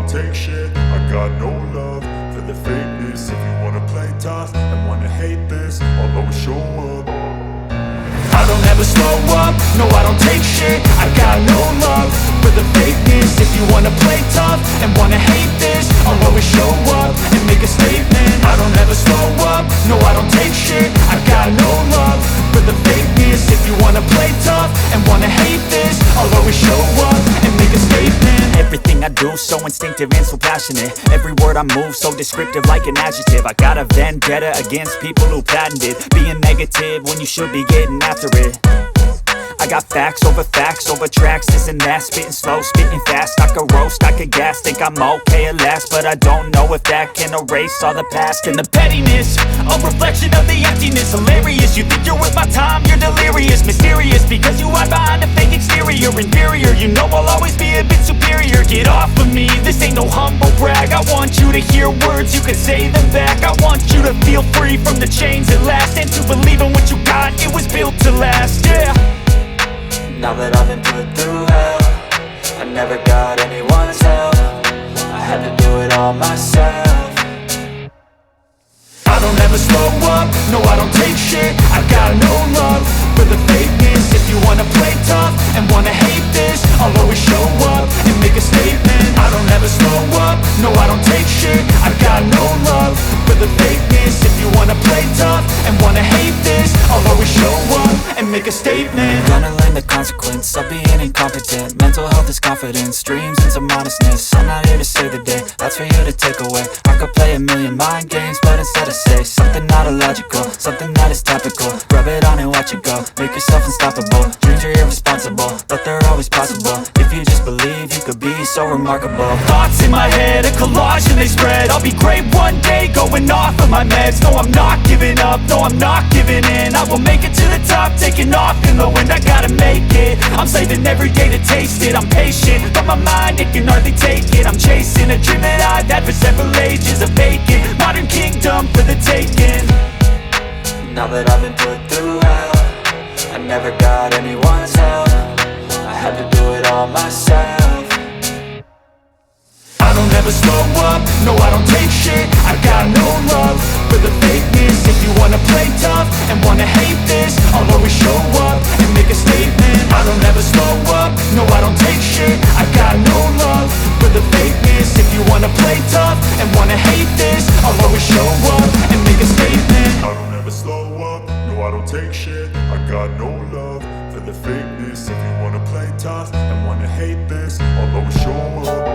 don't take shit. I got no love for the fakeness. If you wanna play tough and wanna hate this, I'll always show up. I don't ever slow up, no I don't take shit. I got no love for the fakeness. If you wanna play tough and wanna hate this, I'll always show up and make a statement. I don't ever slow up, no I don't take shit. I got no love for the fakeness. If you wanna play tough and wanna hate this, I'll always show up and make a statement. Everything I do so instinctive and so passionate. Every word I move so descriptive like an adjective. I got a vendetta against people who patented being negative when you should be getting after it. I got facts over tracks, this and that. Spitting slow, spitting fast, I could roast, I could gas. Think I'm okay at last, but I don't know if that can erase all the past. And the pettiness, a reflection of the emptiness. Hilarious, you think you're worth my time, you're delirious. Mysterious, because you hide behind a fake exterior. Inferior, you know I'll always be a bit superior. Get off of me, this ain't no humble brag. I want you to hear words, you can say them back. I want you to feel free from the chains at last, and to believe in what you got, it was built to last, yeah. Now that I've been put through hell, I never got anyone's help. I had to do it all myself. I don't ever slow up, no I don't take shit. I got no love for the fakeness. If you wanna play tough and wanna hate this, I'll always show up and make a statement. I don't ever slow up, no I don't take shit. I got no love for the fakeness. If you wanna play tough and wanna hate this, I'll always show up and make a statement. Gonna learn the consequence of being incompetent. Mental health is confidence, dreams and some honestness. I'm not here to save the day, that's for you to take away. I could play a million mind games, but instead I say something not illogical, something that is topical. Rub it on and watch it go, make yourself unstoppable. Dreams are irresponsible, but they're always possible. If you just believe, you could be so remarkable. Thoughts in my head, a collage and they spread. I'll be great one day, going off of my meds. No, I'm not giving up, no, I'm not giving in. I will make it to the top, taking off in the wind. I gotta make it, I'm saving every day to taste it. I'm patient, but my mind, it can hardly take it. I'm chasing a dream that I've had for several ages. A vacant, modern kingdom for the taking. Now that I've been put through hell, I never got anyone's help. I had to do it all myself. I don't ever slow up, no I don't take shit. I got no love for the fakeness. If you wanna play tough and wanna hate this, I'll always show up and make a statement. I don't ever slow up, no I don't take shit. I got no love for the fakeness. If you wanna play tough and wanna hate this, I'll always show up and make a statement. I don't ever slow up, no I don't take shit. I got no love for the fakeness. If you wanna play tough and wanna hate this, I'll always show up.